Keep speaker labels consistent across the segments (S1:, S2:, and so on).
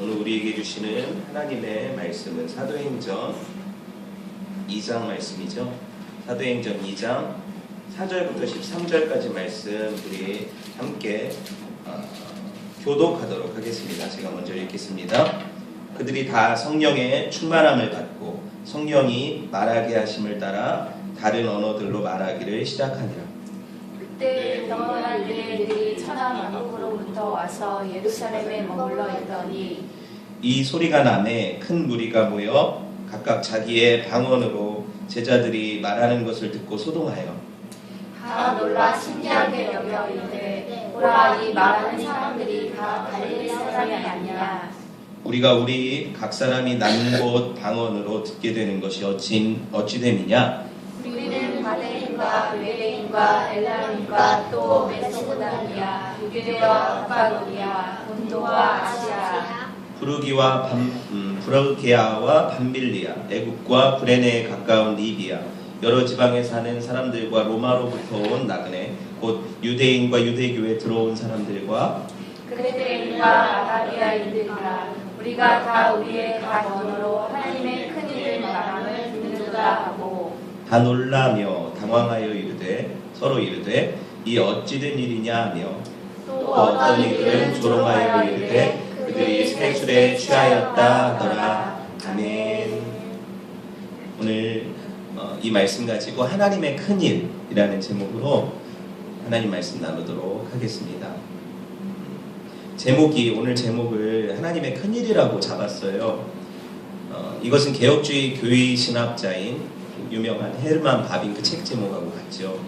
S1: 오늘 우리에게 주시는 하나님의 말씀은 사도행전 2장 말씀이죠. 사도행전 2장 4절부터 13절까지 말씀 우리 함께 교독하도록 하겠습니다. 제가 먼저 읽겠습니다. 그들이 다 성령의 충만함을 받고 성령이 말하게 하심을 따라 다른 언어들로 말하기를 시작하니라.
S2: 그때 병원한 유대인들이 천하 만국으로부터 와서 예루살렘에 머물러 있더니
S1: 이 소리가 나매 큰 무리가 모여 각각 자기의 방언으로 제자들이 말하는 것을 듣고 소동하여
S2: 다 놀라 신기하게 여겨 이르되 보라, 이 말하는 사람들이 다 갈릴리 사람이 아니냐.
S1: 우리가 우리 각 사람이 난 곳 방언으로 듣게 되는 것이 어찌됨이냐.
S2: 우리는 바데인과 외레인과 엘람인과 또 메소포타미아, 유대와 갑바도리아, 본도와 아시아,
S1: 부르기아와 밤빌리아, 애굽과 구레네에 가까운 리비아, 여러 지방에 사는 사람들과 로마로부터 온 나그네, 곧 유대인과 유대교에 들어온 사람들과
S2: 그레데인과 아라비아인들이라 우리가 다 우리의 각 언어로 하나님의 큰 일을 말함을 듣는도다 하고
S1: 다 놀라며 당황하여 서로 이르되 이 어찌된 일이냐 하며
S2: 또
S1: 어떤 이들은 조롱하여 이르되 그들이 세술에 취하였다 하더라. 아멘. 오늘 이 말씀 가지고 하나님의 큰일이라는 제목으로 하나님 말씀 나누도록 하겠습니다. 오늘 제목을 하나님의 큰일이라고 잡았어요. 이것은 개혁주의 교회 신학자인 유명한 헤르만 바빙크 책 제목하고 같죠.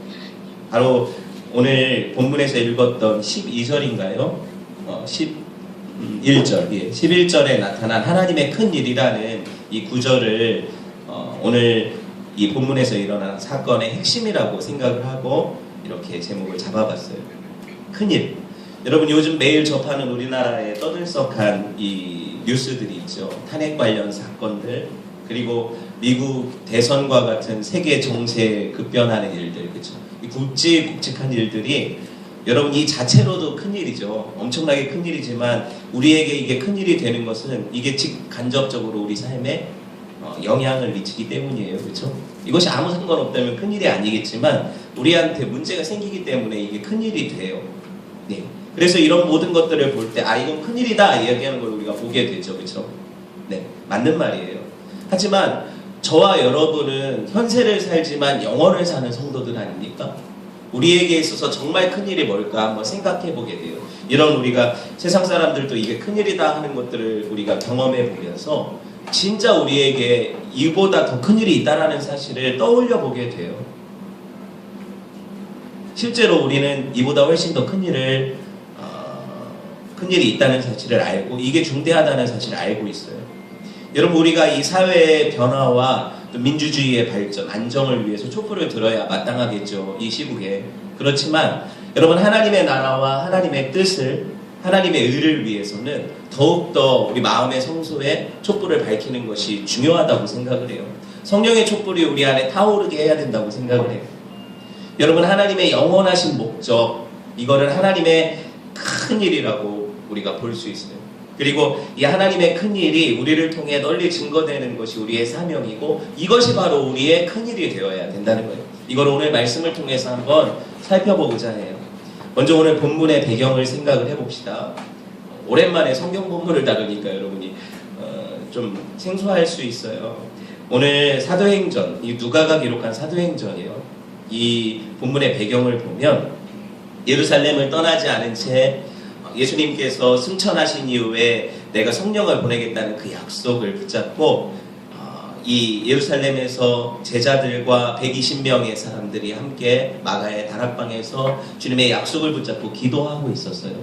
S1: 바로 오늘 본문에서 읽었던 12절인가요? 11절, 11절에 나타난 하나님의 큰일이라는 이 구절을 오늘 이 본문에서 일어난 사건의 핵심이라고 생각을 하고 이렇게 제목을 잡아봤어요. 큰일. 여러분 요즘 매일 접하는 우리나라의 떠들썩한 이 뉴스들이 있죠. 탄핵 관련 사건들, 그리고 미국 대선과 같은 세계 정세에 급변하는 일들, 그렇죠? 이 굵직굵직한 일들이 여러분 이 자체로도 큰일이죠. 엄청나게 큰일이지만 우리에게 이게 큰일이 되는 것은 이게 직간접적으로 우리 삶에 영향을 미치기 때문이에요. 그렇죠? 이것이 아무 상관없다면 큰일이 아니겠지만 우리한테 문제가 생기기 때문에 이게 큰일이 돼요. 네. 그래서 이런 모든 것들을 볼 때 이건 큰일이다 이야기하는 걸 우리가 보게 되죠. 그렇죠? 네. 맞는 말이에요. 하지만 저와 여러분은 현세를 살지만 영원을 사는 성도들 아닙니까? 우리에게 있어서 정말 큰일이 뭘까 한번 생각해 보게 돼요. 이런 우리가 세상 사람들도 이게 큰일이다 하는 것들을 우리가 경험해 보면서 진짜 우리에게 이보다 더 큰일이 있다는 사실을 떠올려 보게 돼요. 실제로 우리는 이보다 훨씬 더 큰일이 있다는 사실을 알고 이게 중대하다는 사실을 알고 있어요. 여러분 우리가 이 사회의 변화와 또 민주주의의 발전, 안정을 위해서 촛불을 들어야 마땅하겠죠. 이 시국에. 그렇지만 여러분 하나님의 나라와 하나님의 뜻을, 하나님의 의를 위해서는 더욱더 우리 마음의 성소에 촛불을 밝히는 것이 중요하다고 생각을 해요. 성령의 촛불이 우리 안에 타오르게 해야 된다고 생각을 해요. 여러분 하나님의 영원하신 목적, 이거를 하나님의 큰 일이라고 우리가 볼 수 있어요. 그리고 이 하나님의 큰 일이 우리를 통해 널리 증거되는 것이 우리의 사명이고 이것이 바로 우리의 큰 일이 되어야 된다는 거예요. 이걸 오늘 말씀을 통해서 한번 살펴보고자 해요. 먼저 오늘 본문의 배경을 생각을 해봅시다. 오랜만에 성경 본문을 다루니까 여러분이 좀 생소할 수 있어요. 오늘 사도행전, 이 누가가 기록한 사도행전이요. 이 본문의 배경을 보면 예루살렘을 떠나지 않은 채 예수님께서 승천하신 이후에 내가 성령을 보내겠다는 그 약속을 붙잡고 이 예루살렘에서 제자들과 120명의 사람들이 함께 마가의 다락방에서 주님의 약속을 붙잡고 기도하고 있었어요.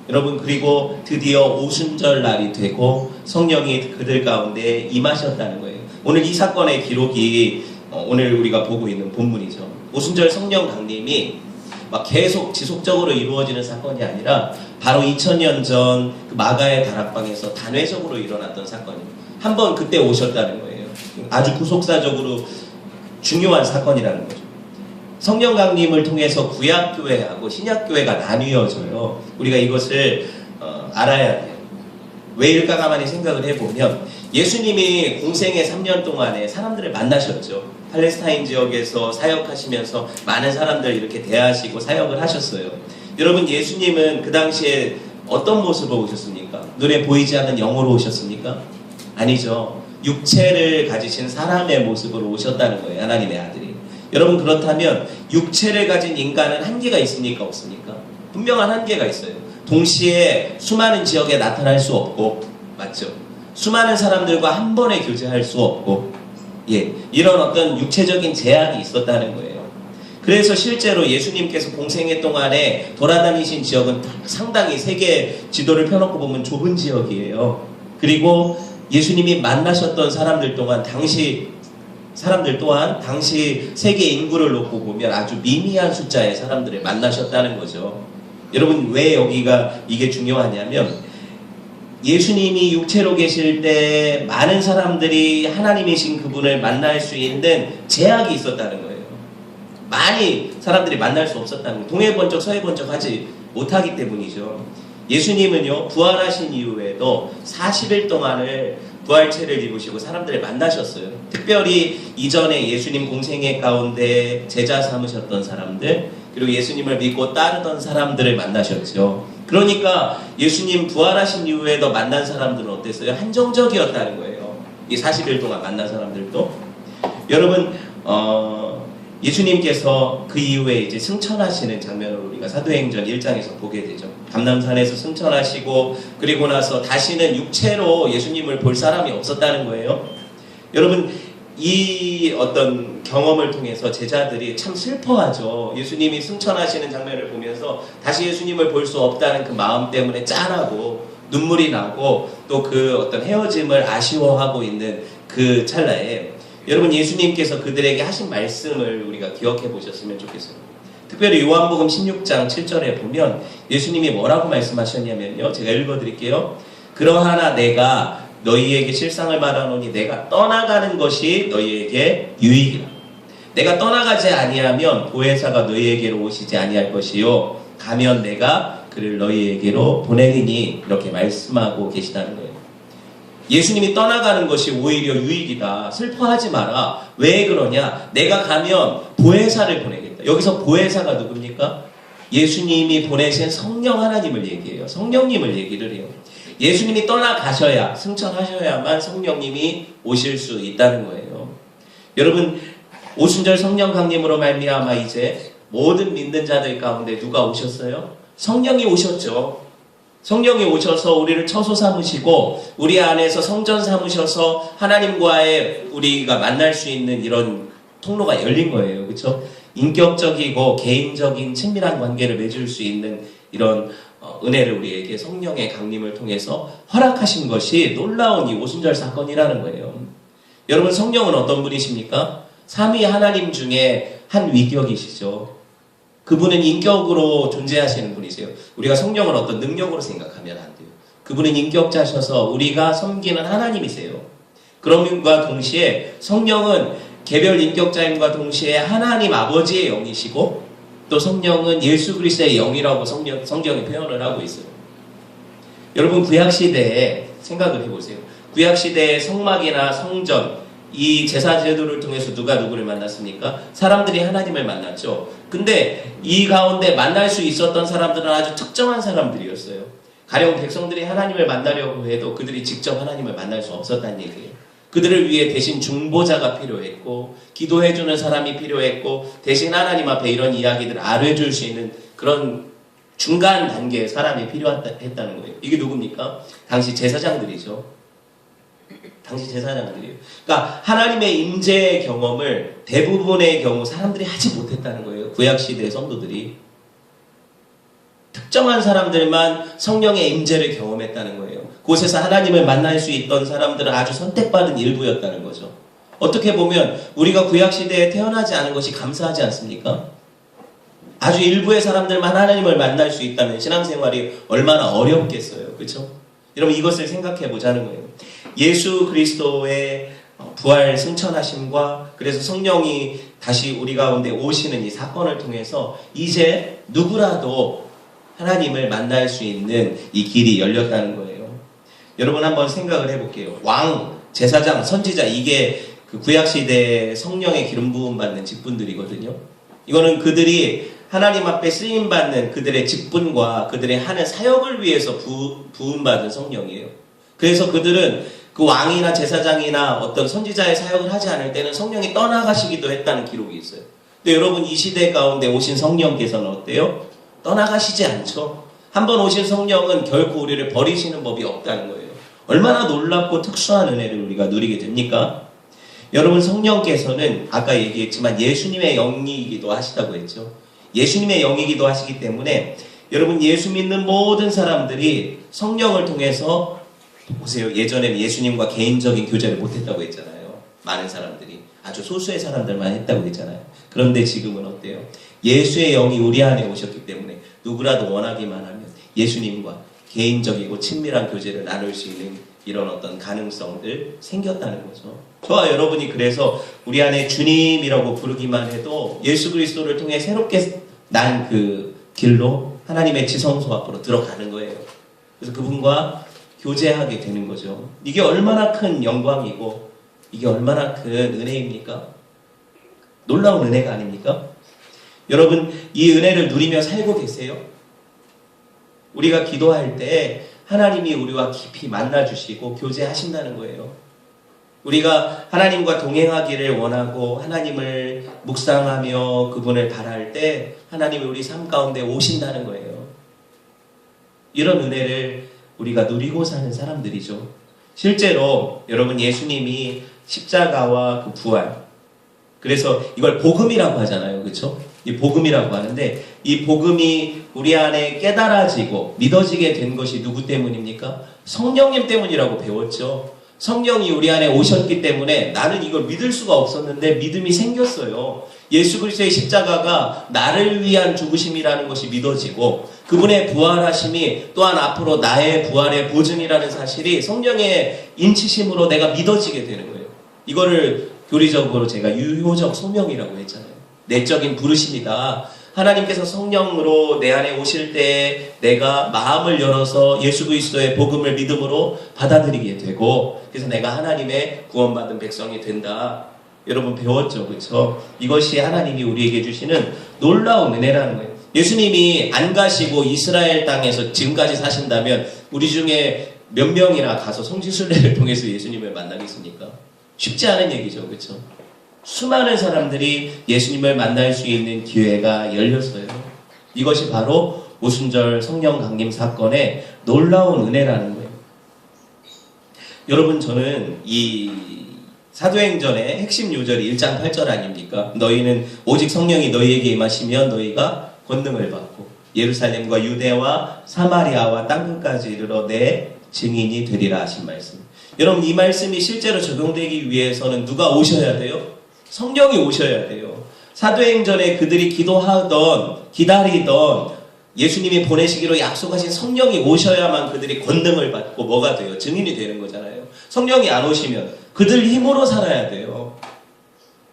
S1: 여러분 그리고 드디어 오순절 날이 되고 성령이 그들 가운데 임하셨다는 거예요. 오늘 이 사건의 기록이 오늘 우리가 보고 있는 본문이죠. 오순절 성령 강림이 막 계속 지속적으로 이루어지는 사건이 아니라 바로 2000년 전 그 마가의 다락방에서 단회적으로 일어났던 사건입니다. 한번 그때 오셨다는 거예요. 아주 구속사적으로 중요한 사건이라는 거죠. 성령 강림을 통해서 구약교회하고 신약교회가 나뉘어져요. 우리가 이것을 알아야 돼요. 왜일까 가만히 생각을 해보면 예수님이 공생의 3년 동안에 사람들을 만나셨죠. 팔레스타인 지역에서 사역하시면서 많은 사람들 이렇게 대하시고 사역을 하셨어요. 여러분, 예수님은 그 당시에 어떤 모습으로 오셨습니까? 눈에 보이지 않는 영으로 오셨습니까? 아니죠. 육체를 가지신 사람의 모습으로 오셨다는 거예요. 하나님의 아들이. 여러분, 그렇다면 육체를 가진 인간은 한계가 있습니까? 없습니까? 분명한 한계가 있어요. 동시에 수많은 지역에 나타날 수 없고, 맞죠? 수많은 사람들과 한 번에 교제할 수 없고, 이런 어떤 육체적인 제약이 있었다는 거예요. 그래서 실제로 예수님께서 공생애 동안에 돌아다니신 지역은 상당히 세계 지도를 펴놓고 보면 좁은 지역이에요. 그리고 예수님이 만나셨던 사람들 또한 당시 세계 인구를 놓고 보면 아주 미미한 숫자의 사람들을 만나셨다는 거죠. 여러분, 왜 여기가 이게 중요하냐면 예수님이 육체로 계실 때 많은 사람들이 하나님이신 그분을 만날 수 있는 제약이 있었다는 거예요. 많이 사람들이 만날 수 없었다는 거예요. 동해 번쩍 서해 번쩍 하지 못하기 때문이죠. 예수님은요, 부활하신 이후에도 40일 동안을 부활체를 입으시고 사람들을 만나셨어요. 특별히 이전에 예수님 공생애 가운데 제자 삼으셨던 사람들, 그리고 예수님을 믿고 따르던 사람들을 만나셨죠. 그러니까 예수님 부활하신 이후에도 만난 사람들은 어땠어요? 한정적이었다는 거예요. 이 40일 동안 만난 사람들도. 여러분, 예수님께서 그 이후에 이제 승천하시는 장면을 우리가 사도행전 1장에서 보게 되죠. 감람산에서 승천하시고, 그리고 나서 다시는 육체로 예수님을 볼 사람이 없었다는 거예요. 여러분, 이 어떤 경험을 통해서 제자들이 참 슬퍼하죠. 예수님이 승천하시는 장면을 보면서 다시 예수님을 볼 수 없다는 그 마음 때문에 짠하고 눈물이 나고 또 그 어떤 헤어짐을 아쉬워하고 있는 그 찰나에 여러분, 예수님께서 그들에게 하신 말씀을 우리가 기억해 보셨으면 좋겠어요. 특별히 요한복음 16장 7절에 보면 예수님이 뭐라고 말씀하셨냐면요, 제가 읽어드릴게요. 그러하나 내가 너희에게 실상을 말하노니 내가 떠나가는 것이 너희에게 유익이라. 내가 떠나가지 아니하면 보혜사가 너희에게로 오시지 아니할 것이요 가면 내가 그를 너희에게로 보내리니, 이렇게 말씀하고 계시다는 거예요. 예수님이 떠나가는 것이 오히려 유익이다. 슬퍼하지 마라. 왜 그러냐? 내가 가면 보혜사를 보내겠다. 여기서 보혜사가 누굽니까? 예수님이 보내신 성령 하나님을 얘기해요. 성령님을 얘기를 해요. 예수님이 떠나가셔야, 승천하셔야만 성령님이 오실 수 있다는 거예요. 여러분, 오순절 성령 강림으로 말미암아 이제 모든 믿는 자들 가운데 누가 오셨어요? 성령이 오셨죠. 성령이 오셔서 우리를 처소 삼으시고 우리 안에서 성전 삼으셔서 하나님과의 우리가 만날 수 있는 이런 통로가 열린 거예요. 그렇죠? 인격적이고 개인적인 친밀한 관계를 맺을 수 있는 이런 은혜를 우리에게 성령의 강림을 통해서 허락하신 것이 놀라운 이 오순절 사건이라는 거예요. 여러분, 성령은 어떤 분이십니까? 삼위 하나님 중에 한 위격이시죠. 그분은 인격으로 존재하시는 분이세요. 우리가 성령을 어떤 능력으로 생각하면 안 돼요. 그분은 인격자셔서 우리가 섬기는 하나님이세요. 그럼과 동시에 성령은 개별 인격자임과 동시에 하나님 아버지의 영이시고, 또 성령은 예수 그리스도의 영이라고 성경이 표현을 하고 있어요. 여러분, 구약시대에 생각을 해보세요. 구약시대의 성막이나 성전, 이 제사 제도를 통해서 누가 누구를 만났습니까? 사람들이 하나님을 만났죠. 근데 이 가운데 만날 수 있었던 사람들은 아주 특정한 사람들이었어요. 가령 백성들이 하나님을 만나려고 해도 그들이 직접 하나님을 만날 수 없었다는 얘기예요. 그들을 위해 대신 중보자가 필요했고, 기도해주는 사람이 필요했고, 대신 하나님 앞에 이런 이야기들을 알려줄 수 있는 그런 중간 단계의 사람이 필요했다는 거예요. 이게 누굽니까? 당시 제사장들이죠. 당시 제사장들이에요. 그러니까 하나님의 임재의 경험을 대부분의 경우 사람들이 하지 못했다는 거예요. 구약시대 성도들이. 특정한 사람들만 성령의 임재를 경험했다는 거예요. 그곳에서 하나님을 만날 수 있던 사람들은 아주 선택받은 일부였다는 거죠. 어떻게 보면 우리가 구약시대에 태어나지 않은 것이 감사하지 않습니까? 아주 일부의 사람들만 하나님을 만날 수 있다면 신앙생활이 얼마나 어렵겠어요. 그렇죠? 여러분, 이것을 생각해 보자는 거예요. 예수 그리스도의 부활 승천하심과 그래서 성령이 다시 우리 가운데 오시는 이 사건을 통해서 이제 누구라도 하나님을 만날 수 있는 이 길이 열렸다는 거예요. 여러분 한번 생각을 해볼게요. 왕, 제사장, 선지자 이게 그 구약시대 성령의 기름 부음 받는 직분들이거든요. 이거는 그들이 하나님 앞에 쓰임받는 그들의 직분과 그들의 하는 사역을 위해서 부음받은 성령이에요. 그래서 그들은 그 왕이나 제사장이나 어떤 선지자의 사역을 하지 않을 때는 성령이 떠나가시기도 했다는 기록이 있어요. 근데 여러분 이 시대 가운데 오신 성령께서는 어때요? 떠나가시지 않죠. 한번 오신 성령은 결코 우리를 버리시는 법이 없다는 거예요. 얼마나 놀랍고 특수한 은혜를 우리가 누리게 됩니까? 여러분 성령께서는 아까 얘기했지만 예수님의 영이기도 하시다고 했죠. 예수님의 영이기도 하시기 때문에 여러분 예수 믿는 모든 사람들이 성령을 통해서 보세요. 예전에는 예수님과 개인적인 교제를 못했다고 했잖아요. 많은 사람들이 아주 소수의 사람들만 했다고 했잖아요. 그런데 지금은 어때요? 예수의 영이 우리 안에 오셨기 때문에 누구라도 원하기만 하면 예수님과 개인적이고 친밀한 교제를 나눌 수 있는 이런 어떤 가능성들 생겼다는 거죠. 저와 여러분이 그래서 우리 안에 주님이라고 부르기만 해도 예수 그리스도를 통해 새롭게 난 그 길로 하나님의 지성소 앞으로 들어가는 거예요. 그래서 그분과 교제하게 되는 거죠. 이게 얼마나 큰 영광이고 이게 얼마나 큰 은혜입니까? 놀라운 은혜가 아닙니까? 여러분 이 은혜를 누리며 살고 계세요? 우리가 기도할 때 하나님이 우리와 깊이 만나주시고 교제하신다는 거예요. 우리가 하나님과 동행하기를 원하고 하나님을 묵상하며 그분을 바랄 때 하나님이 우리 삶 가운데 오신다는 거예요. 이런 은혜를 우리가 누리고 사는 사람들이죠. 실제로 여러분 예수님이 십자가와 그 부활, 그래서 이걸 복음이라고 하잖아요. 그렇죠? 이 복음이라고 하는데 이 복음이 우리 안에 깨달아지고 믿어지게 된 것이 누구 때문입니까? 성령님 때문이라고 배웠죠. 성령이 우리 안에 오셨기 때문에 나는 이걸 믿을 수가 없었는데 믿음이 생겼어요. 예수 그리스도의 십자가가 나를 위한 죽으심이라는 것이 믿어지고 그분의 부활하심이 또한 앞으로 나의 부활의 보증이라는 사실이 성령의 인치심으로 내가 믿어지게 되는 거예요. 이거를 교리적으로 제가 유효적 소명이라고 했잖아요. 내적인 부르심이다. 하나님께서 성령으로 내 안에 오실 때 내가 마음을 열어서 예수 그리스도의 복음을 믿음으로 받아들이게 되고 그래서 내가 하나님의 구원받은 백성이 된다. 여러분 배웠죠, 그렇죠? 이것이 하나님이 우리에게 주시는 놀라운 은혜라는 거예요. 예수님이 안 가시고 이스라엘 땅에서 지금까지 사신다면 우리 중에 몇 명이나 가서 성지순례를 통해서 예수님을 만나겠습니까? 쉽지 않은 얘기죠, 그렇죠? 수많은 사람들이 예수님을 만날 수 있는 기회가 열렸어요. 이것이 바로 오순절 성령 강림 사건의 놀라운 은혜라는 거예요. 여러분 저는 이 사도행전의 핵심 요절이 1장 8절 아닙니까? 너희는 오직 성령이 너희에게 임하시면 너희가 권능을 받고 예루살렘과 유대와 사마리아와 땅끝까지 이르러 내 증인이 되리라 하신 말씀. 여러분 이 말씀이 실제로 적용되기 위해서는 누가 오셔야 돼요? 성령이 오셔야 돼요. 사도행전에 그들이 기도하던 기다리던 예수님이 보내시기로 약속하신 성령이 오셔야만 그들이 권능을 받고 뭐가 돼요? 증인이 되는 거잖아요. 성령이 안 오시면 그들 힘으로 살아야 돼요.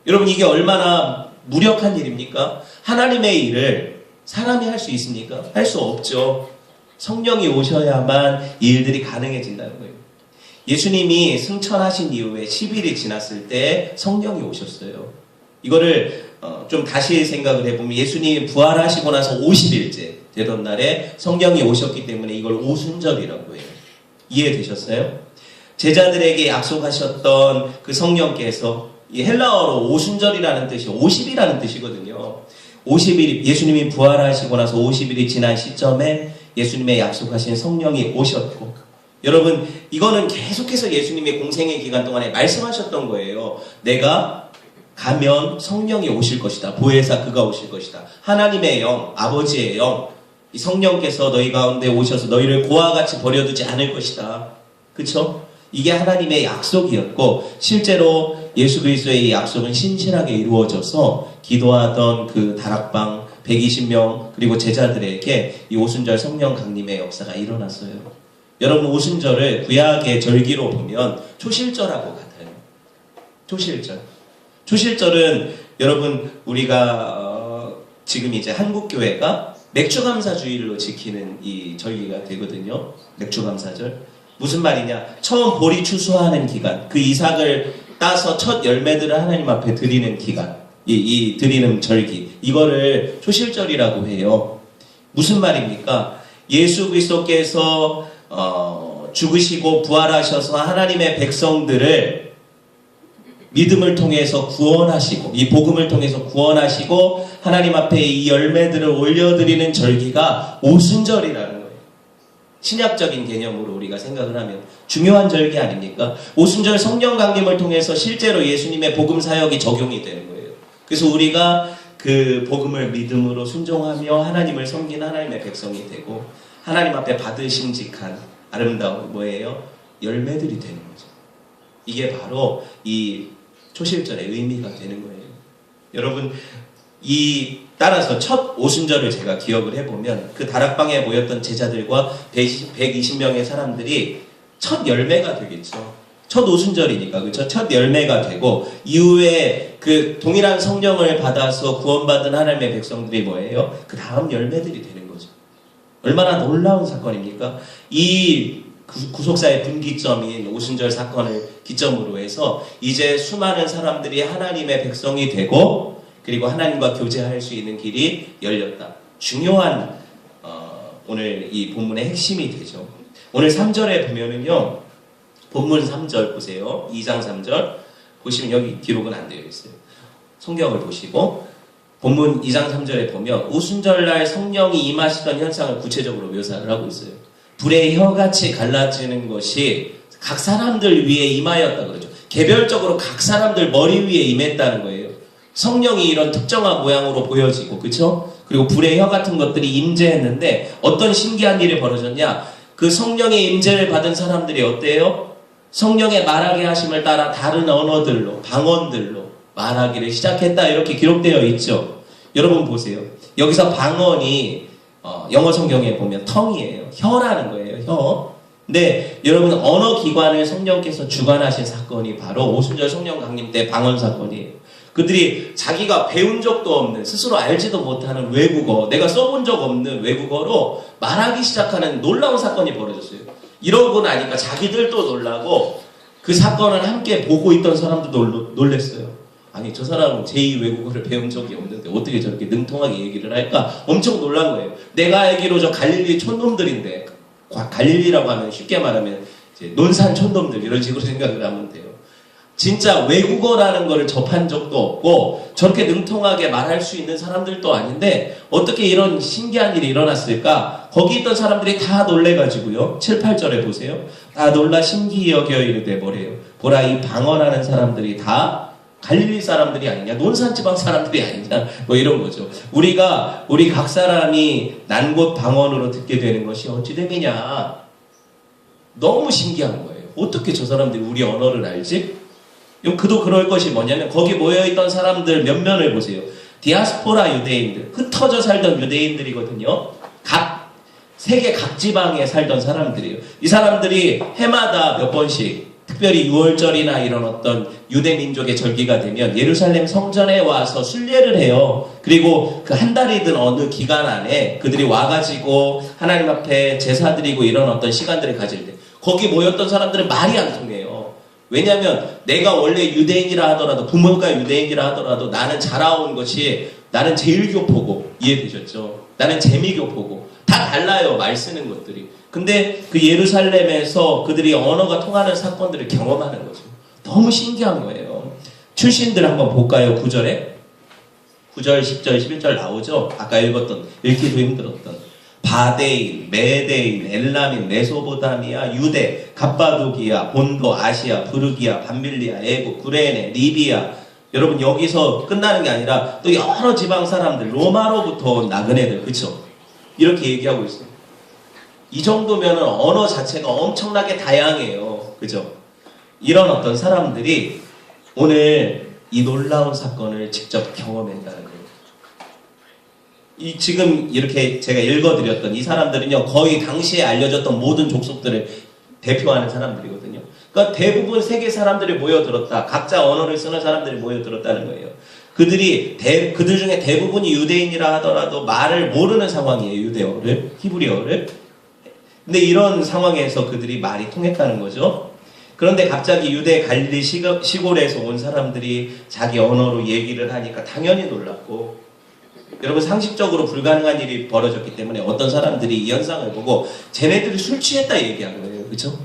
S1: 여러분 이게 얼마나 무력한 일입니까? 하나님의 일을 사람이 할 수 있습니까? 할 수 없죠. 성령이 오셔야만 이 일들이 가능해진다는 거예요. 예수님이 승천하신 이후에 10일이 지났을 때 성령이 오셨어요. 이거를 좀 다시 생각을 해보면 예수님이 부활하시고 나서 50일째 되던 날에 성령이 오셨기 때문에 이걸 오순절이라고 해요. 이해되셨어요? 제자들에게 약속하셨던 그 성령께서 이 헬라어로 오순절이라는 뜻이 50이라는 뜻이거든요. 50일 예수님이 부활하시고 나서 50일이 지난 시점에 예수님의 약속하신 성령이 오셨고 여러분 이거는 계속해서 예수님의 공생의 기간 동안에 말씀하셨던 거예요. 내가 가면 성령이 오실 것이다. 보혜사 그가 오실 것이다. 하나님의 영, 아버지의 영, 이 성령께서 너희 가운데 오셔서 너희를 고와 같이 버려두지 않을 것이다. 그쵸? 이게 하나님의 약속이었고 실제로 예수 그리스도의 이 약속은 신실하게 이루어져서 기도하던 그 다락방 120명 그리고 제자들에게 이 오순절 성령 강림의 역사가 일어났어요. 여러분 오순절을 구약의 절기로 보면 초실절하고 같아요. 초실절. 초실절은 여러분 우리가 지금 이제 한국교회가 맥주감사주일로 지키는 이 절기가 되거든요. 맥주감사절. 무슨 말이냐? 처음 보리 추수하는 기간, 그 이삭을 따서 첫 열매들을 하나님 앞에 드리는 기간, 이 드리는 절기, 이거를 초실절이라고 해요. 무슨 말입니까? 예수 그리스도께서 죽으시고 부활하셔서 하나님의 백성들을 믿음을 통해서 구원하시고, 이 복음을 통해서 구원하시고 하나님 앞에 이 열매들을 올려드리는 절기가 오순절이라는 거예요. 신약적인 개념으로 우리가 생각을 하면 중요한 절기 아닙니까? 오순절 성령 강림을 통해서 실제로 예수님의 복음 사역이 적용이 되는 거예요. 그래서 우리가 그 복음을 믿음으로 순종하며 하나님을 섬기는 하나님의 백성이 되고, 하나님 앞에 받으심직한 아름다운 뭐예요? 열매들이 되는 거죠. 이게 바로 이 초실절의 의미가 되는 거예요. 여러분, 따라서 첫 오순절을 제가 기억을 해보면 그 다락방에 모였던 제자들과 120명의 사람들이 첫 열매가 되겠죠. 첫 오순절이니까, 그렇죠? 첫 열매가 되고, 이후에 그 동일한 성령을 받아서 구원받은 하나님의 백성들이 뭐예요? 그 다음 열매들이 되는 거죠. 얼마나 놀라운 사건입니까? 이 구속사의 분기점인 오순절 사건을 기점으로 해서 이제 수많은 사람들이 하나님의 백성이 되고, 그리고 하나님과 교제할 수 있는 길이 열렸다. 중요한 오늘 이 본문의 핵심이 되죠. 오늘 3절에 보면은요, 본문 3절 보세요. 2장 3절 보시면 여기 기록은 안 되어 있어요. 성경을 보시고 본문 2장 3절에 보면 오순절날 성령이 임하시던 현상을 구체적으로 묘사를 하고 있어요. 불의 혀같이 갈라지는 것이 각 사람들 위에 임하였다 그러죠. 개별적으로 각 사람들 머리 위에 임했다는 거예요. 성령이 이런 특정한 모양으로 보여지고, 그렇죠? 그리고 불의 혀 같은 것들이 임재했는데 어떤 신기한 일이 벌어졌냐? 그 성령의 임재를 받은 사람들이 어때요? 성령의 말하게 하심을 따라 다른 언어들로, 방언들로 말하기를 시작했다, 이렇게 기록되어 있죠. 여러분 보세요. 여기서 방언이 영어 성경에 보면 텅이에요. 혀라는 거예요. 혀. 근데 여러분, 언어 기관을 성령께서 주관하신 사건이 바로 오순절 성령 강림 때 방언 사건이에요. 그들이 자기가 배운 적도 없는, 스스로 알지도 못하는 외국어, 내가 써본 적 없는 외국어로 말하기 시작하는 놀라운 사건이 벌어졌어요. 이러고 나니까 자기들도 놀라고 그 사건을 함께 보고 있던 사람도 놀랬어요. 아니, 저 사람은 제2 외국어를 배운 적이 없는데 어떻게 저렇게 능통하게 얘기를 할까? 엄청 놀란 거예요. 내가 알기로 저 갈릴리 촌놈들인데, 갈릴리라고 하면 쉽게 말하면 이제 논산 촌놈들, 이런 식으로 생각을 하면 돼요. 진짜 외국어라는 거를 접한 적도 없고 저렇게 능통하게 말할 수 있는 사람들도 아닌데 어떻게 이런 신기한 일이 일어났을까? 거기 있던 사람들이 다 놀래가지고요. 7, 8절에 보세요. 다 놀라 신기히 여겨 이르되 뭐래요? 보라, 이 방언하는 사람들이 다 갈릴리 사람들이 아니냐? 논산지방 사람들이 아니냐? 뭐 이런 거죠. 우리 각 사람이 난 곳 방언으로 듣게 되는 것이 어찌 됨이냐? 너무 신기한 거예요. 어떻게 저 사람들이 우리 언어를 알지? 그도 그럴 것이 뭐냐면 거기 모여있던 사람들 몇면을 보세요. 디아스포라 유대인들, 흩어져 살던 유대인들이거든요. 세계 각 지방에 살던 사람들이에요. 이 사람들이 해마다 몇 번씩, 특별히 6월절이나 이런 어떤 유대 민족의 절기가 되면 예루살렘 성전에 와서 순례를 해요. 그리고 그 한 달이든 어느 기간 안에 그들이 와가지고 하나님 앞에 제사 드리고 이런 어떤 시간들을 가질 때 거기 모였던 사람들은 말이 안 통해요. 왜냐하면 내가 원래 유대인이라 하더라도, 부모가 유대인이라 하더라도 나는 자라온 것이, 나는 제일교포고, 이해되셨죠? 나는 재미교포고, 다 달라요, 말 쓰는 것들이. 근데 그 예루살렘에서 그들이 언어가 통하는 사건들을 경험하는 거죠. 너무 신기한 거예요. 출신들 한번 볼까요? 9절에 9절, 10절, 11절 나오죠? 아까 읽기도 힘들었던 바데인, 메데인, 엘라민, 메소보다미아, 유대, 갑바도기아, 본도, 아시아, 부르기아, 밤빌리아, 애국, 구레네, 리비아. 여러분, 여기서 끝나는 게 아니라 또 여러 지방 사람들, 로마로부터 온 나그네들, 그쵸? 이렇게 얘기하고 있어요. 이 정도면 언어 자체가 엄청나게 다양해요. 그죠? 이런 어떤 사람들이 오늘 이 놀라운 사건을 직접 경험했다는 거예요. 지금 이렇게 제가 읽어드렸던 이 사람들은요, 거의 당시에 알려졌던 모든 족속들을 대표하는 사람들이거든요. 그러니까 대부분 세계 사람들이 모여들었다. 각자 언어를 쓰는 사람들이 모여들었다는 거예요. 그들 중에 대부분이 유대인이라 하더라도 말을 모르는 상황이에요. 유대어를, 히브리어를. 근데 이런 상황에서 그들이 말이 통했다는 거죠. 그런데 갑자기 유대 갈릴리 시골에서 온 사람들이 자기 언어로 얘기를 하니까 당연히 놀랐고, 여러분 상식적으로 불가능한 일이 벌어졌기 때문에 어떤 사람들이 이 현상을 보고 쟤네들이 술 취했다 얘기한 거예요. 그렇죠?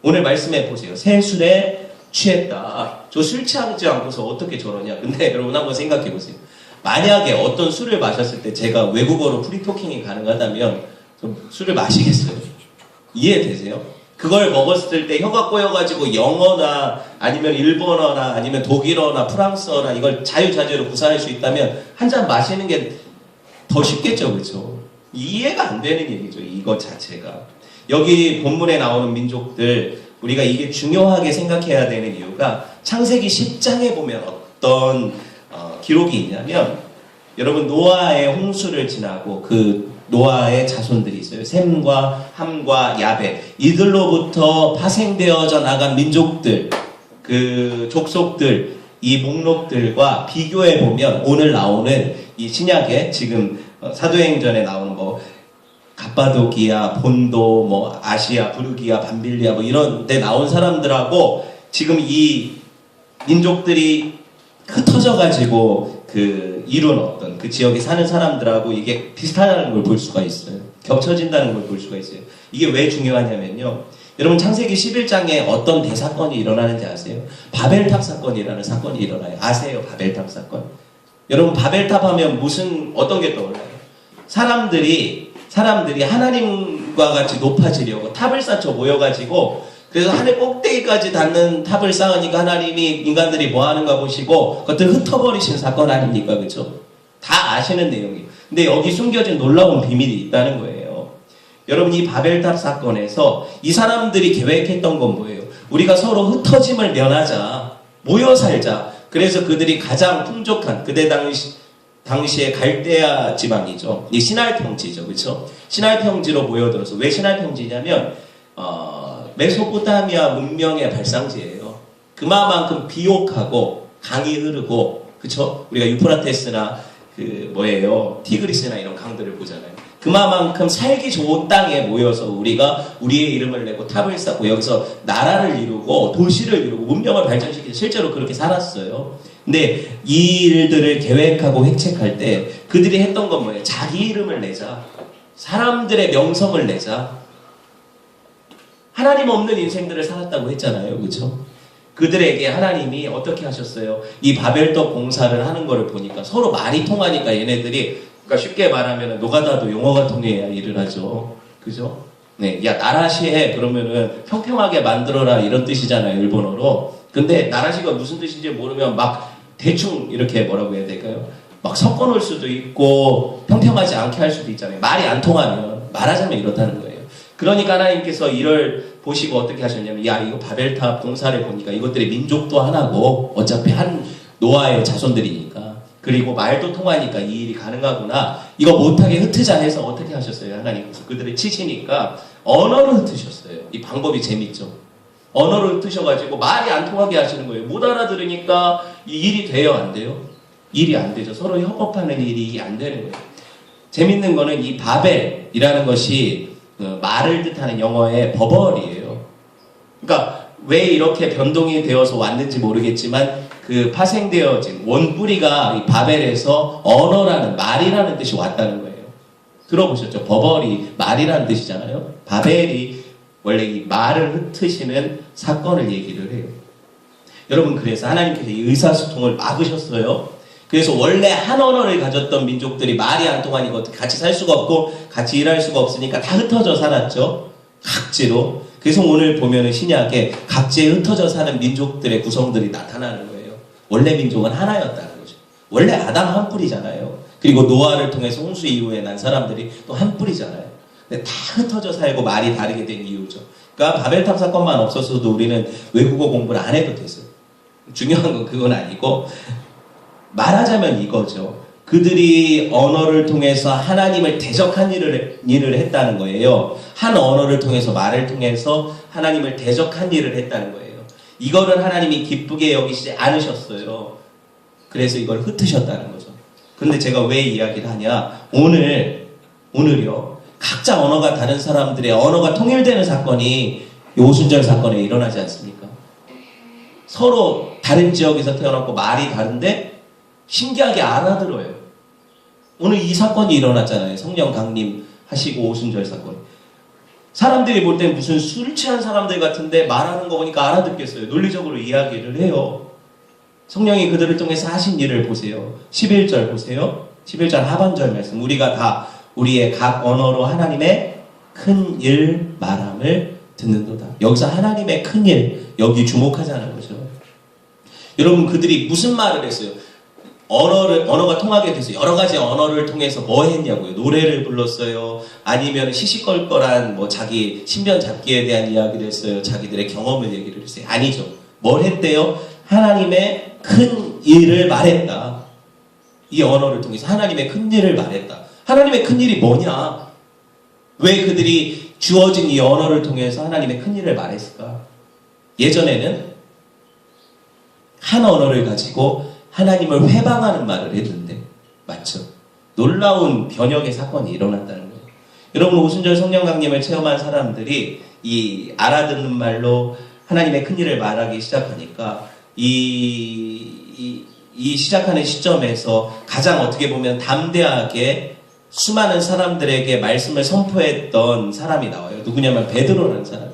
S1: 오늘 말씀해 보세요. 새 술에 취했다. 저 술 취하지 않고서 어떻게 저러냐. 근데 여러분 한번 생각해 보세요. 만약에 어떤 술을 마셨을 때 제가 외국어로 프리토킹이 가능하다면 좀 술을 마시겠어요? 이해되세요? 그걸 먹었을 때 혀가 꼬여가지고 영어나 아니면 일본어나 아니면 독일어나 프랑스어나 이걸 자유자재로 구사할 수 있다면 한 잔 마시는 게 더 쉽겠죠, 그렇죠? 이해가 안 되는 얘기죠, 이거 자체가. 여기 본문에 나오는 민족들, 우리가 이게 중요하게 생각해야 되는 이유가 창세기 10장에 보면 어떤 기록이 있냐면, 여러분 노아의 홍수를 지나고 그 노아의 자손들이 있어요. 셈과 함과 야벳, 이들로부터 파생되어져 나간 민족들, 그 족속들, 이 목록들과 비교해 보면 오늘 나오는 이 신약에 지금 사도행전에 나오는 뭐 갑바도기아, 본도, 뭐 아시아, 부르기아, 밤빌리아 뭐 이런 데 나온 사람들하고 지금 이 민족들이 흩어져 가지고 그 이룬 어떤 그 지역에 사는 사람들하고 이게 비슷하다는 걸 볼 수가 있어요. 겹쳐진다는 걸 볼 수가 있어요. 이게 왜 중요하냐면요. 여러분 창세기 11장에 어떤 대사건이 일어나는지 아세요? 바벨탑 사건이라는 사건이 일어나요. 아세요? 바벨탑 사건. 여러분 바벨탑 하면 어떤 게 떠올라요? 사람들이 하나님과 같이 높아지려고 탑을 쌓쳐 모여가지고, 그래서 하늘 꼭대기까지 닿는 탑을 쌓으니까 하나님이 인간들이 뭐 하는가 보시고 그것들 흩어버리신 사건 아닙니까? 그렇죠? 다 아시는 내용이에요. 근데 여기 숨겨진 놀라운 비밀이 있다는 거예요. 여러분 이 바벨탑 사건에서 이 사람들이 계획했던 건 뭐예요? 우리가 서로 흩어짐을 면하자, 모여 살자. 그래서 그들이 가장 풍족한 그때 당시에 갈대아 지방이죠. 이 시날 평지죠. 그렇죠? 시날 평지로 모여들어서, 왜 시날 평지냐면 메소포타미아 문명의 발상지예요. 그만큼 비옥하고 강이 흐르고, 그쵸? 우리가 유프라테스나 티그리스나 이런 강들을 보잖아요. 그만큼 살기 좋은 땅에 모여서 우리가 우리의 이름을 내고 탑을 쌓고 여기서 나라를 이루고 도시를 이루고 문명을 발전시키고 실제로 그렇게 살았어요. 근데 이 일들을 계획하고 획책할 때 그들이 했던 건 뭐예요? 자기 이름을 내자. 사람들의 명성을 내자. 하나님 없는 인생들을 살았다고 했잖아요. 그렇죠? 그들에게 하나님이 어떻게 하셨어요? 이 바벨탑 공사를 하는 거를 보니까 서로 말이 통하니까 얘네들이, 그러니까 쉽게 말하면 노가다도 용어가 통해야 일을 하죠. 그죠? 네, 야 나라시해 그러면은 평평하게 만들어라 이런 뜻이잖아요, 일본어로. 근데 나라시가 무슨 뜻인지 모르면 막 대충 이렇게 뭐라고 해야 될까요? 막 섞어 놓을 수도 있고 평평하지 않게 할 수도 있잖아요. 말이 안 통하면, 말하자면 이렇다는 거예요. 그러니까 하나님께서 이를 보시고 어떻게 하셨냐면, 야 이거 바벨탑 공사를 보니까 이것들이 민족도 하나고 어차피 한 노아의 자손들이니까, 그리고 말도 통하니까 이 일이 가능하구나, 이거 못하게 흩으자 해서 어떻게 하셨어요? 하나님께서 그들을 치시니까 언어를 흩으셨어요. 이 방법이 재밌죠. 언어를 흩으셔가지고 말이 안 통하게 하시는 거예요. 못 알아들으니까 이 일이 돼요, 안 돼요? 일이 안 되죠. 서로 협업하는 일이 안 되는 거예요. 재밌는 거는 이 바벨이라는 것이 말을 뜻하는 영어의 버벌이에요. 그러니까 왜 이렇게 변동이 되어서 왔는지 모르겠지만 그 파생되어진 원뿌리가 이 바벨에서 언어라는, 말이라는 뜻이 왔다는 거예요. 들어보셨죠? 버벌이 말이라는 뜻이잖아요. 바벨이 원래 이 말을 흩으시는 사건을 얘기를 해요. 여러분, 그래서 하나님께서 이 의사소통을 막으셨어요. 그래서 원래 한 언어를 가졌던 민족들이 말이 안 통하니까 같이 살 수가 없고 같이 일할 수가 없으니까 다 흩어져 살았죠. 각지로. 그래서 오늘 보면은 신약에 각지에 흩어져 사는 민족들의 구성들이 나타나는 거예요. 원래 민족은 하나였다는 거죠. 원래 아담 한 뿌리잖아요. 그리고 노아를 통해서 홍수 이후에 난 사람들이 또 한 뿌리잖아요. 근데 다 흩어져 살고 말이 다르게 된 이유죠. 그러니까 바벨탑 사건만 없었어도 우리는 외국어 공부를 안 해도 됐어요. 중요한 건 그건 아니고, 말하자면 이거죠. 그들이 언어를 통해서 하나님을 대적한 일을 했다는 거예요. 한 언어를 통해서, 말을 통해서 하나님을 대적한 일을 했다는 거예요. 이거를 하나님이 기쁘게 여기시지 않으셨어요. 그래서 이걸 흩으셨다는 거죠. 그런데 제가 왜 이야기를 하냐? 오늘요. 각자 언어가 다른 사람들의 언어가 통일되는 사건이 이 오순절 사건에 일어나지 않습니까? 서로 다른 지역에서 태어났고 말이 다른데 신기하게 알아들어요. 오늘 이 사건이 일어났잖아요. 성령 강림하시고 오순절 사건. 사람들이 볼 땐 무슨 술 취한 사람들 같은데 말하는 거 보니까 알아듣겠어요. 논리적으로 이야기를 해요. 성령이 그들을 통해서 하신 일을 보세요. 11절 보세요. 11절 하반절 말씀. 우리가 다 우리의 각 언어로 하나님의 큰 일 말함을 듣는도다. 여기서 하나님의 큰 일, 여기 주목하자는 거죠. 여러분, 그들이 무슨 말을 했어요? 언어가 통하게 돼서 여러 가지 언어를 통해서 뭐 했냐고요? 노래를 불렀어요? 아니면 시시껄껄한 뭐 자기 신변 잡기에 대한 이야기를 했어요? 자기들의 경험을 얘기를 했어요? 아니죠. 뭘 했대요? 하나님의 큰 일을 말했다. 이 언어를 통해서 하나님의 큰 일을 말했다. 하나님의 큰 일이 뭐냐? 왜 그들이 주어진 이 언어를 통해서 하나님의 큰 일을 말했을까? 예전에는 한 언어를 가지고 하나님을 회방하는 말을 했는데, 맞죠? 놀라운 변혁의 사건이 일어났다는 거예요. 여러분, 오순절 성령 강림을 체험한 사람들이 이 알아듣는 말로 하나님의 큰 일을 말하기 시작하니까 이 시작하는 시점에서 가장 어떻게 보면 담대하게 수많은 사람들에게 말씀을 선포했던 사람이 나와요. 누구냐면 베드로라는 사람.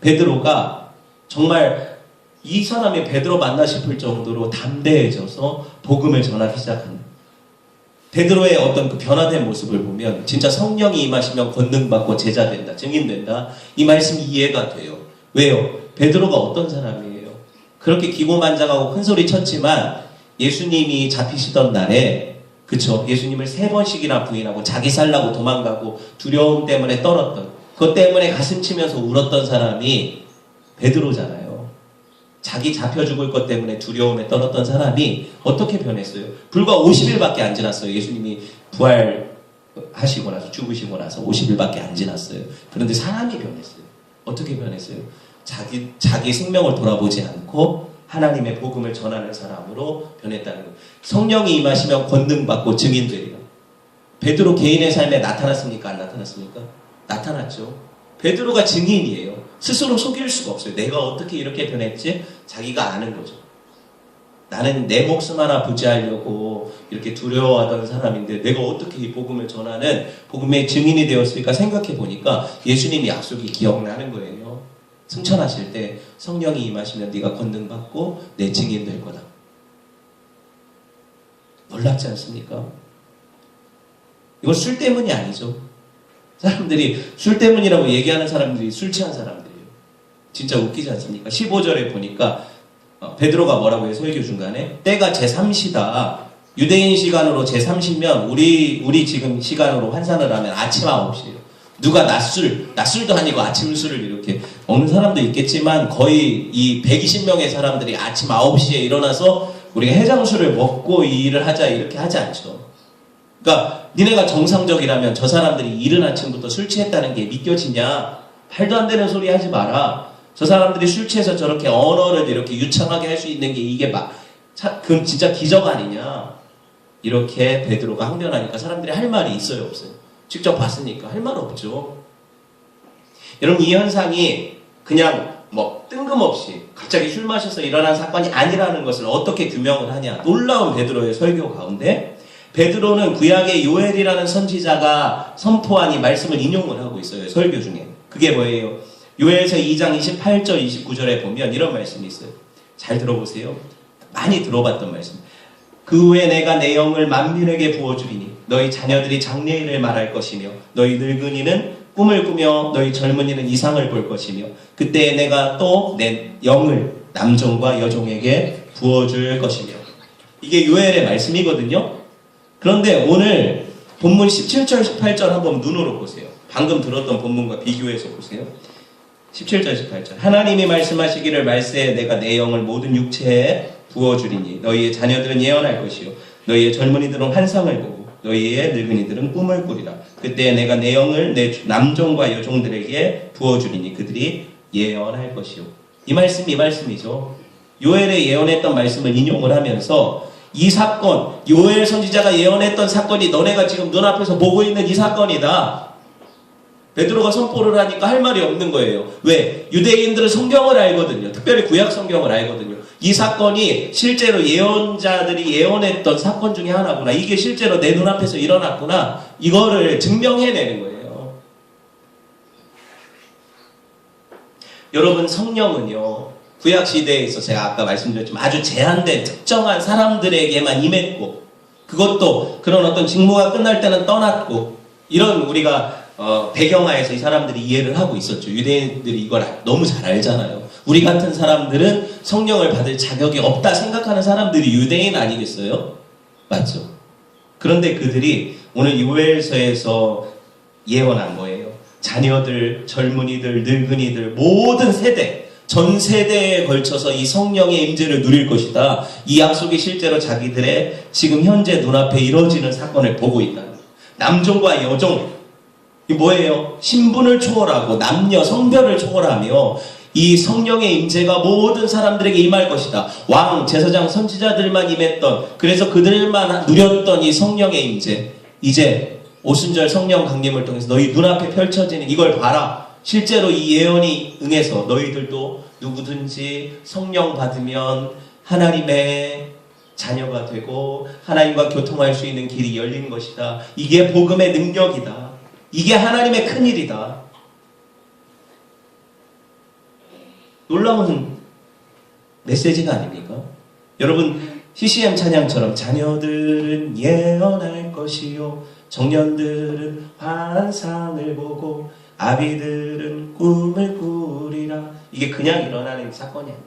S1: 베드로가 정말 이 사람이 베드로 맞나 싶을 정도로 담대해져서 복음을 전하기 시작합니다. 베드로의 어떤 그 변화된 모습을 보면 진짜 성령이 임하시면 권능받고 제자된다, 증인된다. 이 말씀이 이해가 돼요. 왜요? 베드로가 어떤 사람이에요? 그렇게 기고만장하고 큰소리 쳤지만 예수님이 잡히시던 날에, 그쵸? 예수님을 3번씩이나 부인하고 자기 살라고 도망가고 두려움 때문에 떨었던, 그것 때문에 가슴 치면서 울었던 사람이 베드로잖아요. 자기 잡혀 죽을 것 때문에 두려움에 떨었던 사람이 어떻게 변했어요? 불과 50일밖에 안 지났어요. 예수님이 부활하시고 나서, 죽으시고 나서 50일밖에 안 지났어요. 그런데 사람이 변했어요. 어떻게 변했어요? 자기 생명을 돌아보지 않고 하나님의 복음을 전하는 사람으로 변했다는 거예요. 성령이 임하시면 권능받고 증인되리라. 베드로 개인의 삶에 나타났습니까? 안 나타났습니까? 나타났죠. 베드로가 증인이에요. 스스로 속일 수가 없어요. 내가 어떻게 이렇게 변했지? 자기가 아는 거죠. 나는 내 목숨 하나 부지하려고 이렇게 두려워하던 사람인데 내가 어떻게 이 복음을 전하는 복음의 증인이 되었을까 생각해 보니까 예수님의 약속이 기억나는 거예요. 승천하실 때 성령이 임하시면 네가 권능받고 내 증인 될 거다. 놀랍지 않습니까? 이거 술 때문이 아니죠. 사람들이 술 때문이라고 얘기하는 사람들이 술 취한 사람들이에요. 진짜 웃기지 않습니까? 15절에 보니까 베드로가 뭐라고 해요? 설교 중간에 때가 제3시다. 유대인 시간으로 제3시면 우리 지금 시간으로 환산을 하면 아침 9시예요. 누가 낮술도 아니고 아침 술을 이렇게 먹는 사람도 있겠지만 거의 이 120명의 사람들이 아침 9시에 일어나서 우리가 해장술을 먹고 이 일을 하자 이렇게 하지 않죠. 그러니까 니네가 정상적이라면 저 사람들이 이른 아침부터 술 취했다는 게 믿겨지냐? 말도 안 되는 소리 하지 마라. 저 사람들이 술 취해서 저렇게 언어를 이렇게 유창하게 할 수 있는 게 이게 그럼 진짜 기적 아니냐? 이렇게 베드로가 항변하니까 사람들이 할 말이 있어요, 없어요? 직접 봤으니까 할 말 없죠. 여러분, 이 현상이 그냥 뭐 뜬금없이 갑자기 술 마셔서 일어난 사건이 아니라는 것을 어떻게 규명을 하냐? 놀라운 베드로의 설교 가운데 베드로는 구약의 요엘이라는 선지자가 선포한 이 말씀을 인용을 하고 있어요. 설교 중에. 그게 뭐예요? 요엘서 2장 28절 29절에 보면 이런 말씀이 있어요. 잘 들어보세요. 많이 들어봤던 말씀. 그 후에 내가 내 영을 만민에게 부어주리니 너희 자녀들이 장래일을 말할 것이며 너희 늙은이는 꿈을 꾸며 너희 젊은이는 이상을 볼 것이며 그때 내가 또 내 영을 남종과 여종에게 부어줄 것이며. 이게 요엘의 말씀이거든요. 그런데 오늘 본문 17절 18절 한번 눈으로 보세요. 방금 들었던 본문과 비교해서 보세요. 17절 18절 하나님이 말씀하시기를 말세에 내가 내 영을 모든 육체에 부어주리니 너희의 자녀들은 예언할 것이요 너희의 젊은이들은 환상을 보고 너희의 늙은이들은 꿈을 꾸리라. 그때 내가 내 영을 내 남종과 여종들에게 부어주리니 그들이 예언할 것이요. 이 말씀이죠. 요엘에 예언했던 말씀을 인용을 하면서 이 사건, 요엘 선지자가 예언했던 사건이 너네가 지금 눈앞에서 보고 있는 이 사건이다. 베드로가 선포를 하니까 할 말이 없는 거예요. 왜? 유대인들은 성경을 알거든요. 특별히 구약 성경을 알거든요. 이 사건이 실제로 예언자들이 예언했던 사건 중에 하나구나. 이게 실제로 내 눈앞에서 일어났구나. 이거를 증명해내는 거예요. 여러분, 성령은요, 구약 시대에 있어 제가 아까 말씀드렸지만 아주 제한된 특정한 사람들에게만 임했고, 그것도 그런 어떤 직무가 끝날 때는 떠났고, 이런 우리가 배경하에서 이 사람들이 이해를 하고 있었죠. 유대인들이 이걸 너무 잘 알잖아요. 우리 같은 사람들은 성령을 받을 자격이 없다 생각하는 사람들이 유대인 아니겠어요? 맞죠? 그런데 그들이 오늘 요엘서에서 예언한 거예요. 자녀들, 젊은이들, 늙은이들, 모든 세대, 전 세대에 걸쳐서 이 성령의 임재를 누릴 것이다. 이 약속이 실제로 자기들의 지금 현재 눈앞에 이루어지는 사건을 보고 있다. 남종과 여종, 이 뭐예요? 신분을 초월하고 남녀, 성별을 초월하며 이 성령의 임재가 모든 사람들에게 임할 것이다. 왕, 제사장, 선지자들만 임했던, 그래서 그들만 누렸던 이 성령의 임재, 이제 오순절 성령 강림을 통해서 너희 눈앞에 펼쳐지는 이걸 봐라. 실제로 이 예언이 응해서 너희들도 누구든지 성령 받으면 하나님의 자녀가 되고 하나님과 교통할 수 있는 길이 열린 것이다. 이게 복음의 능력이다. 이게 하나님의 큰일이다. 놀라운 메시지가 아닙니까? 여러분, CCM 찬양처럼 자녀들은 예언할 것이요, 청년들은 환상을 보고, 아비들은 꿈을 꾸리라. 이게 그냥 일어나는 사건이 아니에요.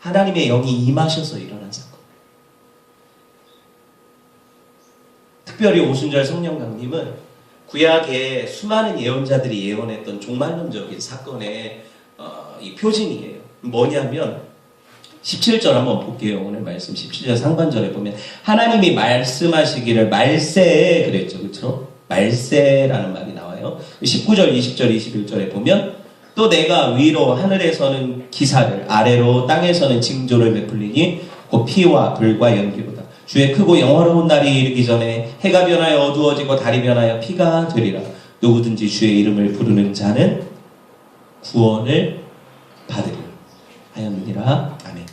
S1: 하나님의 영이 임하셔서 일어난 사건. 특별히 오순절 성령 강림은 구약의 수많은 예언자들이 예언했던 종말론적인 사건의 이 표징이에요. 뭐냐면 17절 한번 볼게요. 오늘 말씀 17절 상반절에 보면 하나님이 말씀하시기를 말세에 그랬죠. 그렇죠? 말세라는 말이 나와요. 19절, 20절, 21절에 보면 또 내가 위로 하늘에서는 기사를, 아래로 땅에서는 징조를 베풀리니 곧 피와 불과 연기로다. 주의 크고 영화로운 날이 이르기 전에 해가 변하여 어두워지고 달이 변하여 피가 되리라. 누구든지 주의 이름을 부르는 자는 구원을 받으리라 하였느니라. 아멘.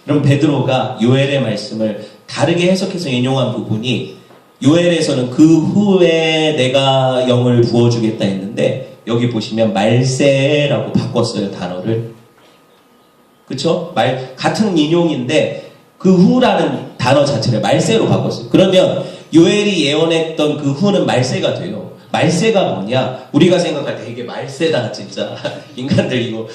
S1: 그럼 베드로가 요엘의 말씀을 다르게 해석해서 인용한 부분이, 요엘에서는 그 후에 내가 영을 부어주겠다 했는데 여기 보시면 말세라고 바꿨어요, 단어를. 그쵸? 같은 인용인데 그 후라는 단어 자체를 말세로 바꿨어요. 그러면 요엘이 예언했던 그 후는 말세가 돼요. 말세가 뭐냐? 우리가 생각할 때 이게 말세다 진짜. 인간들 이거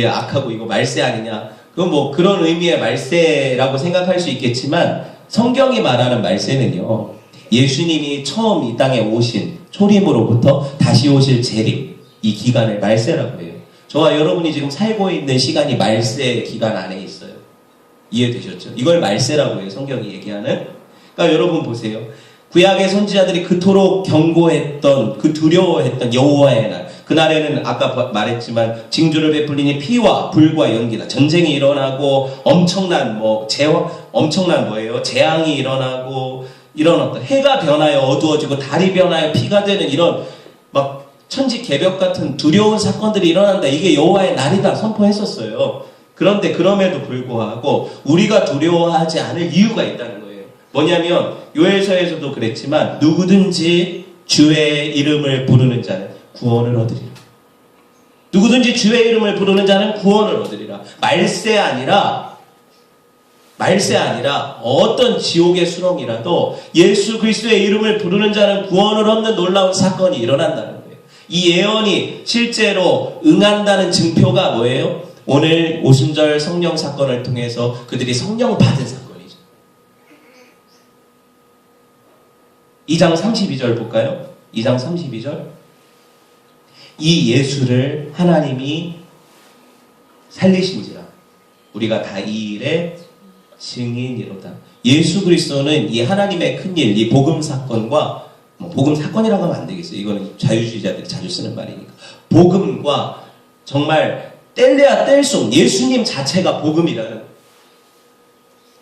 S1: 악하고 이거 말세 아니냐? 그건 뭐 그런 의미의 말세라고 생각할 수 있겠지만, 성경이 말하는 말세는요, 예수님이 처음 이 땅에 오신 초림으로부터 다시 오실 재림, 이 기간을 말세라고 해요. 저와 여러분이 지금 살고 있는 시간이 말세 기간 안에 있어요. 이해되셨죠? 이걸 말세라고 해요, 성경이 얘기하는. 그러니까 여러분 보세요. 구약의 선지자들이 그토록 경고했던, 그 두려워했던 여호와의 날, 그날에는 아까 말했지만 징조를 베풀리니 피와 불과 연기다. 전쟁이 일어나고 엄청난 엄청난 뭐예요? 재앙이 일어나고, 이런 어떤 해가 변하여 어두워지고 달이 변하여 피가 되는 이런 막 천지개벽 같은 두려운 사건들이 일어난다. 이게 여호와의 날이다 선포했었어요. 그런데 그럼에도 불구하고 우리가 두려워하지 않을 이유가 있다는 거예요. 뭐냐면 요엘서에서도 그랬지만 누구든지 주의 이름을 부르는 자는 구원을 얻으리라. 누구든지 주의 이름을 부르는 자는 구원을 얻으리라. 말세 아니라 어떤 지옥의 수렁이라도 예수 그리스도의 이름을 부르는 자는 구원을 얻는 놀라운 사건이 일어난다는 거예요. 이 예언이 실제로 응한다는 증표가 뭐예요? 오늘 오순절 성령 사건을 통해서 그들이 성령 받은 사건이죠. 2장 32절 볼까요? 2장 32절. 이 예수를 하나님이 살리신지라 우리가 다 이 일에 증인이로다. 예수 그리스도는 이 하나님의 큰일, 이 복음 사건과, 복음 사건이라고 하면 안 되겠어요. 이거는 자유주의자들이 자주 쓰는 말이니까. 복음과 정말 뗄래야 뗄 수 없는 예수님 자체가 복음이라는 거예요.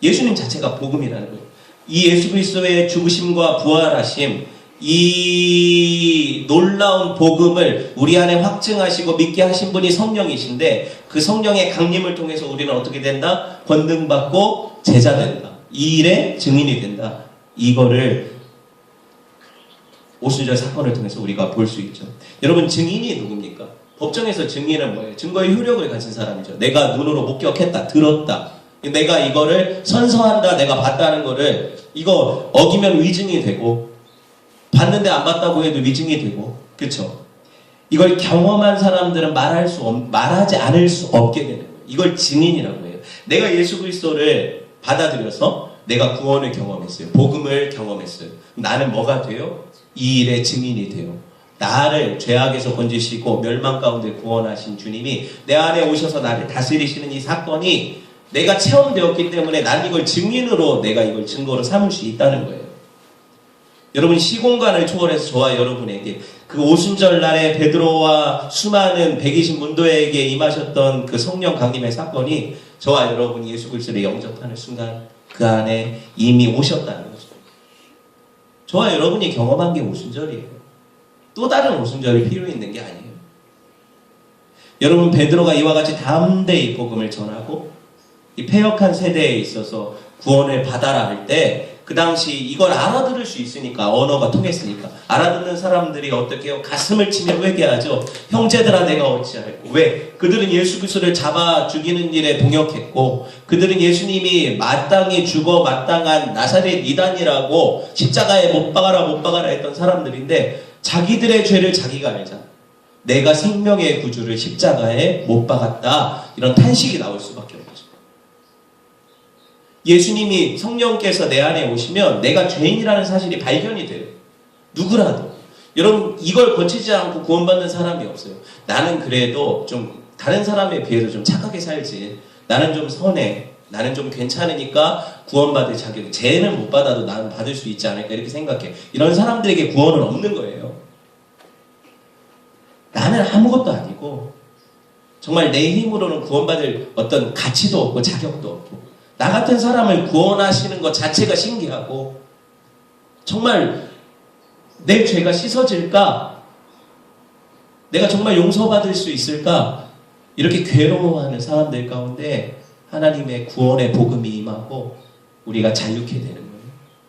S1: 예수님 자체가 복음이라는 거예요. 이 예수 그리스도의 죽으심과 부활하심, 이 놀라운 복음을 우리 안에 확증하시고 믿게 하신 분이 성령이신데 그 성령의 강림을 통해서 우리는 어떻게 된다? 권능받고 제자 된다. 이 일의 증인이 된다. 이거를 오순절 사건을 통해서 우리가 볼 수 있죠. 여러분, 증인이 누굽니까? 법정에서 증인은 뭐예요? 증거의 효력을 가진 사람이죠. 내가 눈으로 목격했다, 들었다. 내가 이거를 선서한다, 내가 봤다는 거를 이거 어기면 위증이 되고 봤는데 안 봤다고 해도 위증이 되고, 그렇죠? 이걸 경험한 사람들은 말하지 않을 수 없게 되는 거예요. 이걸 증인이라고 해요. 내가 예수 그리스도를 받아들여서 내가 구원을 경험했어요. 복음을 경험했어요. 나는 뭐가 돼요? 이 일의 증인이 돼요. 나를 죄악에서 건지시고 멸망 가운데 구원하신 주님이 내 안에 오셔서 나를 다스리시는 이 사건이 내가 체험되었기 때문에 난 이걸 증인으로 내가 이걸 증거로 삼을 수 있다는 거예요. 여러분, 시공간을 초월해서 저와 여러분에게 그 오순절 날에 베드로와 수많은 120 문도에게 임하셨던 그 성령 강림의 사건이 저와 여러분이 예수 그리스도를 영접하는 순간 그 안에 이미 오셨다는 거죠. 저와 여러분이 경험한 게 오순절이에요. 또 다른 오순절이 필요 있는 게 아니에요. 여러분, 베드로가 이와 같이 담대히 복음을 전하고 이 패역한 세대에 있어서 구원을 받아라 할 때 그 당시 이걸 알아들을 수 있으니까, 언어가 통했으니까 알아듣는 사람들이 어떻게 해요? 가슴을 치며 회개하죠. 형제들아, 내가 어찌하였고. 왜? 그들은 예수 그리스도를 잡아 죽이는 일에 동역했고 그들은 예수님이 마땅히 죽어 마땅한 나사렛 이단이라고 십자가에 못 박아라 했던 사람들인데 자기들의 죄를 자기가 알자. 내가 생명의 구주를 십자가에 못 박았다. 이런 탄식이 나올 수밖에 없죠. 예수님이 성령께서 내 안에 오시면 내가 죄인이라는 사실이 발견이 돼요. 누구라도. 여러분, 이걸 거치지 않고 구원받는 사람이 없어요. 나는 그래도 좀 다른 사람에 비해서 좀 착하게 살지. 나는 좀 선해. 나는 좀 괜찮으니까 구원받을 자격. 쟤는 못 받아도 나는 받을 수 있지 않을까 이렇게 생각해. 이런 사람들에게 구원은 없는 거예요. 나는 아무것도 아니고 정말 내 힘으로는 구원받을 어떤 가치도 없고 자격도 없고 나 같은 사람을 구원하시는 것 자체가 신기하고 정말 내 죄가 씻어질까? 내가 정말 용서받을 수 있을까? 이렇게 괴로워하는 사람들 가운데 하나님의 구원의 복음이 임하고 우리가 자유케 되는 거예요.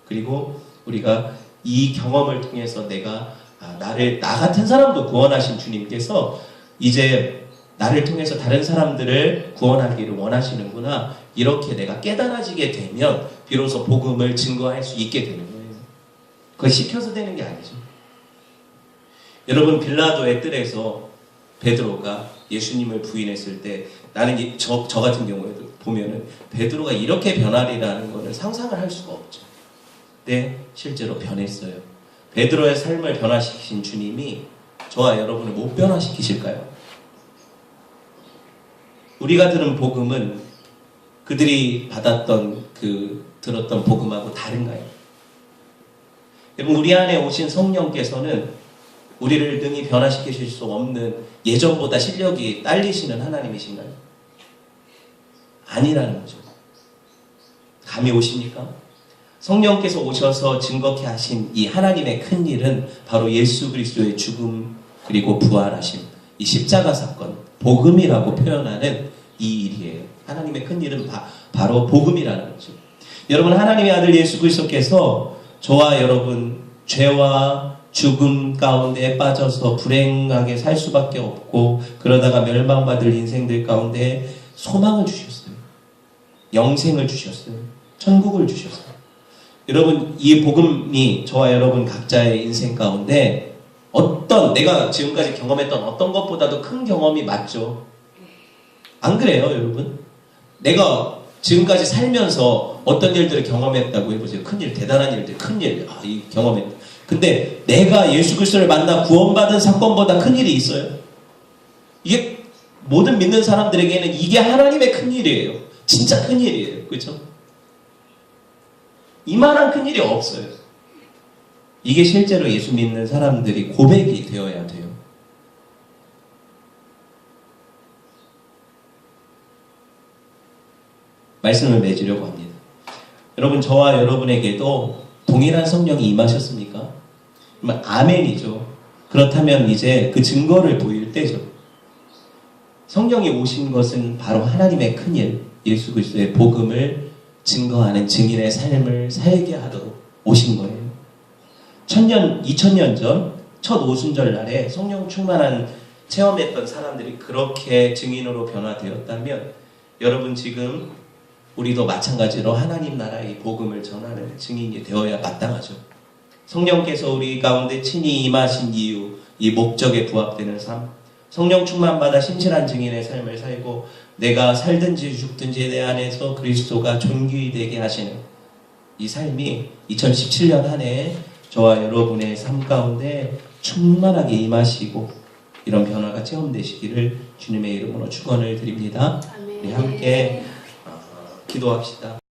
S1: 그리고 우리가 이 경험을 통해서 내가 나 같은 사람도 구원하신 주님께서 이제 나를 통해서 다른 사람들을 구원하기를 원하시는구나. 이렇게 내가 깨달아지게 되면 비로소 복음을 증거할 수 있게 되는 거예요. 그거 시켜서 되는 게 아니죠. 여러분, 빌라도의 뜰에서 베드로가 예수님을 부인했을 때 나는 저 같은 경우에도 보면은 베드로가 이렇게 변하리라는 거는 상상을 할 수가 없죠. 근데 실제로 변했어요. 베드로의 삶을 변화시키신 주님이 저와 여러분을 못 변화시키실까요? 우리가 들은 복음은 그들이 받았던 들었던 복음하고 다른가요? 여러분, 우리 안에 오신 성령께서는 우리를 능히 변화시키실 수 없는 예전보다 실력이 딸리시는 하나님이신가요? 아니라는 거죠. 감이 오십니까? 성령께서 오셔서 증거케 하신 이 하나님의 큰 일은 바로 예수 그리스도의 죽음 그리고 부활하심, 이 십자가 사건, 복음이라고 표현하는 이 일이에요. 하나님의 큰 일은 바로 복음이라는 거죠. 여러분, 하나님의 아들 예수 그리스도께서 저와 여러분 죄와 죽음 가운데 빠져서 불행하게 살 수밖에 없고 그러다가 멸망받을 인생들 가운데 소망을 주셨어요. 영생을 주셨어요. 천국을 주셨어요. 여러분, 이 복음이 저와 여러분 각자의 인생 가운데 내가 지금까지 경험했던 어떤 것보다도 큰 경험이 맞죠. 안 그래요, 여러분? 내가 지금까지 살면서 어떤 일들을 경험했다고 해보세요. 큰일, 대단한 일들, 큰일, 이 경험했다. 근데 내가 예수 그리스도를 만나 구원받은 사건보다 큰일이 있어요. 이게 모든 믿는 사람들에게는 이게 하나님의 큰일이에요. 진짜 큰일이에요. 그렇죠? 이만한 큰일이 없어요. 이게 실제로 예수 믿는 사람들이 고백이 되어야 돼요. 말씀을 맺으려고 합니다. 여러분, 저와 여러분에게도 동일한 성령이 임하셨습니까? 그러면 아멘이죠. 그렇다면 이제 그 증거를 보일 때죠. 성령이 오신 것은 바로 하나님의 큰일, 예수 그리스도의 복음을 증거하는 증인의 삶을 살게 하도록 오신 거예요. 2000년 전 첫 오순절 날에 성령 충만한 체험했던 사람들이 그렇게 증인으로 변화되었다면 여러분 지금 우리도 마찬가지로 하나님 나라의 복음을 전하는 증인이 되어야 마땅하죠. 성령께서 우리 가운데 친히 임하신 이유, 이 목적에 부합되는 삶, 성령 충만받아 신실한 증인의 삶을 살고 내가 살든지 죽든지 내 안에서 그리스도가 존귀히 되게 하시는 이 삶이 2017년 한 해 저와 여러분의 삶 가운데 충만하게 임하시고 이런 변화가 체험되시기를 주님의 이름으로 축원을 드립니다. 우리 함께 기도합시다.